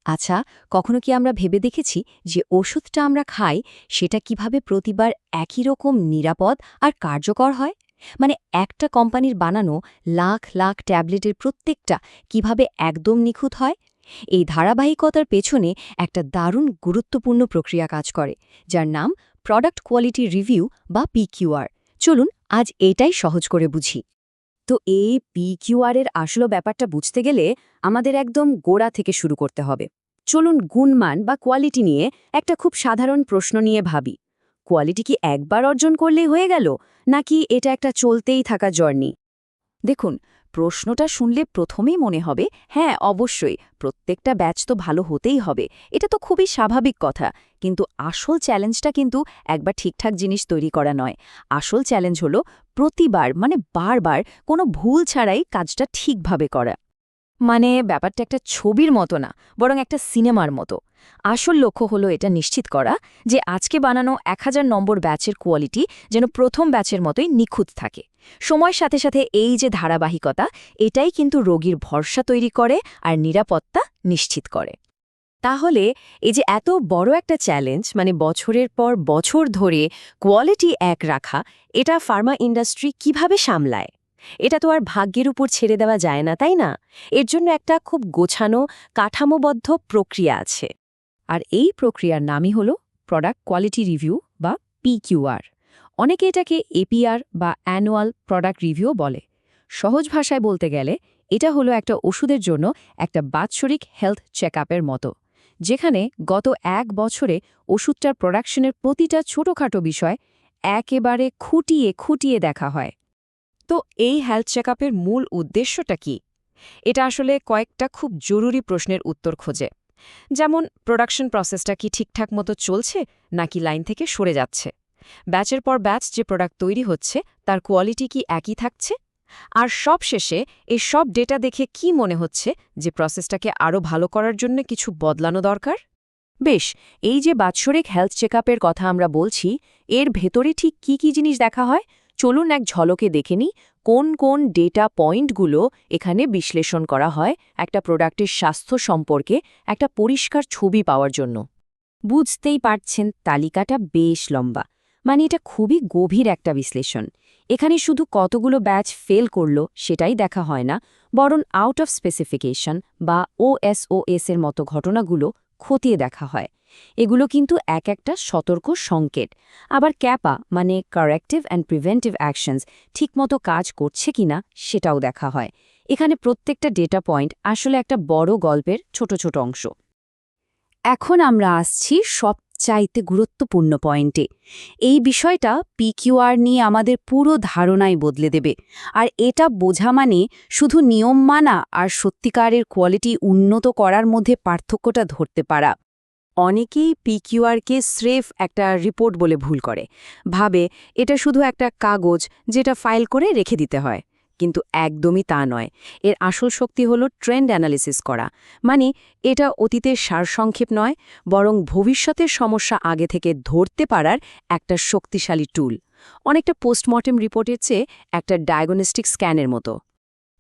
আচ্ছা, কখনো কি আমরা ভেবে দেখেছি যে ওষুধটা আমরা খাই সেটা কিভাবে প্রতিবার একই রকম নিরাপদ আর কার্যকর হয়? মানে একটা কোম্পানির বানানো লাখ লাখ ট্যাবলেটের প্রত্যেকটা কিভাবে একদম নিখুঁত হয়? এই ধারাবাহিকতার পেছনে একটা দারুণ গুরুত্বপূর্ণ প্রক্রিয়া কাজ করে, যার নাম প্রোডাক্ট কোয়ালিটি রিভিউ বা পিকিউআর। চলুন আজ এটাই সহজ করে বুঝি। তো এই পিকিউআর এর আসল ব্যাপারটা বুঝতে গেলে আমাদের একদম গোড়া থেকে শুরু করতে হবে। চলুন গুণমান বা কোয়ালিটি নিয়ে একটা খুব সাধারণ প্রশ্ন নিয়ে ভাবি। কোয়ালিটি কি একবার অর্জন করলেই হয়ে গেল, নাকি এটা একটা চলতেই থাকা জার্নি? দেখুন, প্রশ্নটা শুনলে প্রথমেই মনে হবে হ্যাঁ অবশ্যই প্রত্যেকটা ব্যাচ তো ভালো হতেই হবে, এটা তো খুবই স্বাভাবিক কথা। কিন্তু আসল চ্যালেঞ্জটা কিন্তু একবার ঠিকঠাক জিনিস তৈরি করা নয়। আসল চ্যালেঞ্জ হলো প্রতিবার মানে বারবার কোনো ভুল ছাড়াই কাজটা ঠিকভাবে করা। মানে ব্যাপারটা একটা ছবির মতো না, বরং একটা সিনেমার মতো। আসল লক্ষ্য হলো এটা নিশ্চিত করা যে আজকে বানানো 1000 নম্বর ব্যাচের কোয়ালিটি যেন প্রথম ব্যাচের মতোই নিখুঁত থাকে। সময়ের সাথে সাথে এই যে ধারাবাহিকতা, এটাই কিন্তু রোগীর ভরসা তৈরি করে আর নিরাপত্তা নিশ্চিত করে। তাহলে এই যে এত বড় একটা চ্যালেঞ্জ, মানে বছরের পর বছর ধরে কোয়ালিটি এক রাখা, এটা ফার্মা ইন্ডাস্ট্রি কিভাবে সামলায়? এটা তো আর ভাগ্যের উপর ছেড়ে দেওয়া যায় না, তাই না? এর জন্য একটা খুব গোছানো কাঠামোবদ্ধ প্রক্রিয়া আছে। আর এই প্রক্রিয়ার নামই হল প্রোডাক্ট কোয়ালিটি রিভিউ বা পিকিউআর। অনেকে এটাকে এপিআর বা অ্যানুয়াল প্রোডাক্ট রিভিউ বলে। সহজ ভাষায় বলতে গেলে এটা হলো একটা ওষুধের জন্য একটা বাৎসরিক হেলথ চেকআপের মতো, যেখানে গত 1 বছরে ওষুধটার প্রোডাকশনের প্রতিটা ছোটখাটো বিষয় একেবারে খুঁটিয়ে খুঁটিয়ে দেখা হয়। তো এই হেলথ চেকআপের মূল উদ্দেশ্যটা কি? এটা আসলে কয়েকটা খুব জরুরি প্রশ্নের উত্তর খোঁজে। যেমন, প্রোডাকশন প্রসেসটা কি ঠিকঠাক মতো চলছে, নাকি লাইন থেকে সরে যাচ্ছে? ব্যাচের পর ব্যাচ যে প্রোডাক্ট তৈরি হচ্ছে তার কোয়ালিটি কি একই থাকছে? আর সবশেষে এই সব ডেটা দেখে কি মনে হচ্ছে যে প্রসেসটাকে আরও ভালো করার জন্য কিছু বদলানো দরকার? বেশ, এই যে বাৎসরিক হেলথ চেকআপের কথা আমরা বলছি, এর ভেতরে ঠিক কি কি জিনিস দেখা হয়? চলুন এক ঝলকে দেখে নিই কোন কোন ডেটা পয়েন্টগুলো এখানে বিশ্লেষণ করা হয় একটা প্রোডাক্টের স্বাস্থ্য সম্পর্কে একটা পরিষ্কার ছবি পাওয়ার জন্য। বুঝতেই পারছেন, তালিকাটা বেশ লম্বা। মানে এটা খুবই গভীর একটা বিশ্লেষণ। এখানে শুধু কতগুলো ব্যাচ ফেল করলো সেটাই দেখা হয় না, বরং আউট অফ স্পেসিফিকেশন বা ওএসওএস এর মতো ঘটনাগুলো খতিয়ে দেখা হয়। এগুলো কিন্তু এক একটা সতর্ক সংকেত। আবার ক্যাপা মানে কারেক্টিভ অ্যান্ড প্রিভেন্টিভ অ্যাকশনস ঠিকমতো কাজ করছে কিনা সেটাও দেখা হয়। এখানে প্রত্যেকটা ডেটা পয়েন্ট আসলে একটা বড় গল্পের ছোট ছোট অংশ। এখন আমরা আসছি সবচাইতে গুরুত্বপূর্ণ পয়েন্টে। এই বিষয়টা পিকিউআর নিয়ে আমাদের পুরো ধারণাই বদলে দেবে। আর এটা বোঝা মানে শুধু নিয়ম মানা আর সত্যিকারের কোয়ালিটি উন্নত করার মধ্যে পার্থক্যটা ধরতে পারা। অনেকেই পিকিউআরকে স্রেফ একটা রিপোর্ট বলে ভুল করে, ভাবে এটা শুধু একটা কাগজ যেটা ফাইল করে রেখে দিতে হয়। কিন্তু একদমই তা নয়। এর আসল শক্তি হলো ট্রেন্ড অ্যানালিসিস করা। মানে এটা অতীতের সারসংক্ষেপ নয়, বরং ভবিষ্যতের সমস্যা আগে থেকে ধরতে পারার একটা শক্তিশালী টুল। অনেকটা পোস্টমর্টেম রিপোর্টের চেয়ে একটা ডায়াগনস্টিক স্ক্যানের মতো।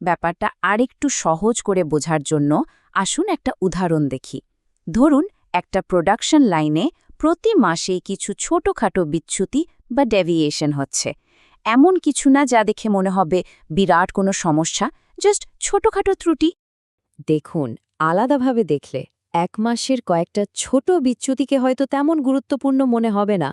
ব্যাপারটা আরেকটু সহজ করে বোঝার জন্য আসুন একটা উদাহরণ দেখি। ধরুন, একটা প্রোডাকশন লাইনে প্রতি মাসে কিছু ছোটখাটো বিচ্যুতি বা ডেভিয়েশন হচ্ছে। এমন কিছু না যা দেখে মনে হবে বিরাট কোনো সমস্যা, জাস্ট ছোটখাটো ত্রুটি। দেখুন, আলাদাভাবে দেখলে 1 মাসের কয়েকটা ছোট বিচ্যুতিকে হয়তো তেমন গুরুত্বপূর্ণ মনে হবে না।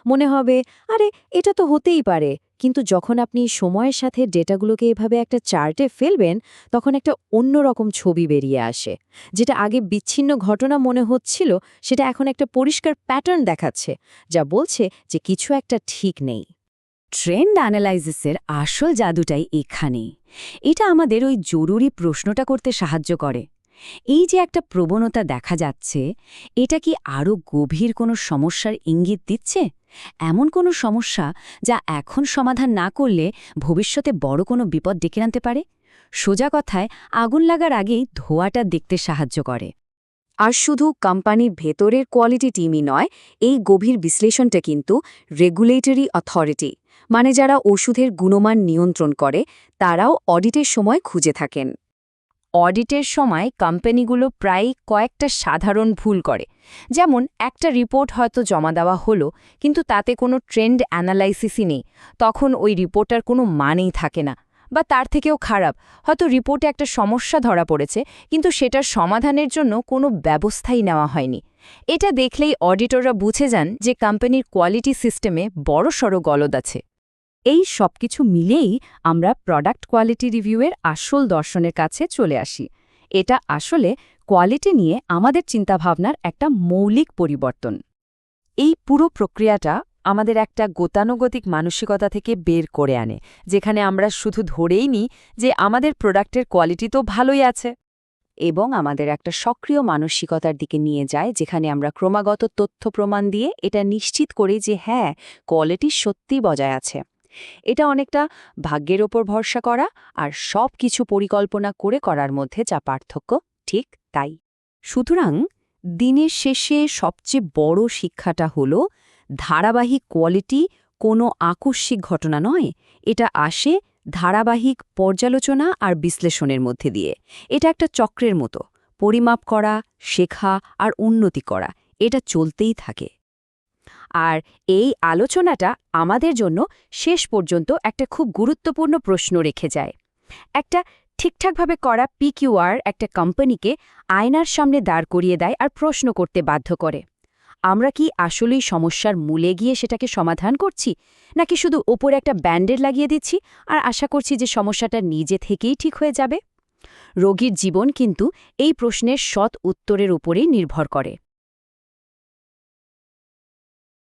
মনে হবে আরে এটা তো হতেই পারে। কিন্তু যখন আপনি সময়ের সাথে ডেটাগুলোকে এভাবে একটা চার্টে ফেলবেন, তখন একটা অন্যরকম ছবি বেরিয়ে আসে। যেটা আগে বিচ্ছিন্ন ঘটনা মনে হচ্ছিল, সেটা এখন একটা পরিষ্কার প্যাটার্ন দেখাচ্ছে, যা বলছে যে কিছু একটা ঠিক নেই। ট্রেন্ড অ্যানালাইসিসের আসল জাদুটাই এখানেই। এটা আমাদের ওই জরুরি প্রশ্নটা করতে সাহায্য করে। এই যে একটা প্রবণতা দেখা যাচ্ছে, এটা কি আরও গভীর কোনো সমস্যার ইঙ্গিত দিচ্ছে? এমন কোনো সমস্যা যা এখন সমাধান না করলে ভবিষ্যতে বড় কোনো বিপদ ডেকে আনতে পারে? সোজা কথায়, আগুন লাগার আগেই ধোঁয়াটা দেখতে সাহায্য করে। আর শুধু কোম্পানির ভেতরের কোয়ালিটি টিমই নয়, এই গভীর বিশ্লেষণটা কিন্তু রেগুলেটরি অথরিটি, মানে যারা ওষুধের গুণমান নিয়ন্ত্রণ করে, তারাও অডিটের সময় খুঁজে থাকেন। অডিটের সময় কোম্পানিগুলো প্রায় কয়েকটা সাধারণ ভুল করে। যেমন একটা রিপোর্ট হয়তো জমা দেওয়া হলো, কিন্তু তাতে কোনো ট্রেন্ড অ্যানালাইসিসই নেই, তখন ওই রিপোর্টার কোনো মানেই থাকে না। বা তার থেকেও খারাপ, হয়তো রিপোর্টে একটা সমস্যা ধরা পড়েছে, কিন্তু সেটার সমাধানের জন্য কোনো ব্যবস্থাই নেওয়া হয়নি। এটা দেখলেই অডিটররা বুঝে যান যে কোম্পানির কোয়ালিটি সিস্টেমে বড়সড় গলদ আছে। এই সবকিছু মিলেই আমরা প্রোডাক্ট কোয়ালিটি রিভিউয়ের আসল দর্শনের কাছে চলে আসি। এটা আসলে কোয়ালিটি নিয়ে আমাদের চিন্তাভাবনার একটা মৌলিক পরিবর্তন। এই পুরো প্রক্রিয়াটা আমাদের একটা গতানুগতিক মানসিকতা থেকে বের করে আনে, যেখানে আমরা শুধু ধরেই নিই যে আমাদের প্রোডাক্টের কোয়ালিটি তো ভালোই আছে, এবং আমাদের একটা সক্রিয় মানসিকতার দিকে নিয়ে যায়, যেখানে আমরা ক্রমাগত তথ্য প্রমাণ দিয়ে এটা নিশ্চিত করি যে হ্যাঁ, কোয়ালিটি সত্যিই বজায় আছে। এটা অনেকটা ভাগ্যের ওপর ভরসা করা আর সব কিছু পরিকল্পনা করে করার মধ্যে যা পার্থক্য, ঠিক তাই। সুতরাং দিনের শেষে সবচেয়ে বড় শিক্ষাটা হলো, ধারাবাহিক কোয়ালিটি কোনো আকস্মিক ঘটনা নয়, এটা আসে ধারাবাহিক পর্যালোচনা আর বিশ্লেষণের মধ্যে দিয়ে। এটা একটা চক্রের মতো, পরিমাপ করা, শেখা আর উন্নতি করা, এটা চলতেই থাকে। আর এই আলোচনাটা আমাদের জন্য শেষ পর্যন্ত একটা খুব গুরুত্বপূর্ণ প্রশ্ন রেখে যায়। একটা ঠিকঠাকভাবে করা পিকিউআর একটা কোম্পানিকে আয়নার সামনে দাঁড় করিয়ে দেয় আর প্রশ্ন করতে বাধ্য করে, আমরা কি আসলেই সমস্যার মূলে গিয়ে সেটাকে সমাধান করছি, নাকি শুধু ওপরে একটা ব্যান্ডেড লাগিয়ে দিচ্ছি আর আশা করছি যে সমস্যাটা নিজে থেকেই ঠিক হয়ে যাবে? রোগীর জীবন কিন্তু এই প্রশ্নের সৎ উত্তরের উপরেই নির্ভর করে।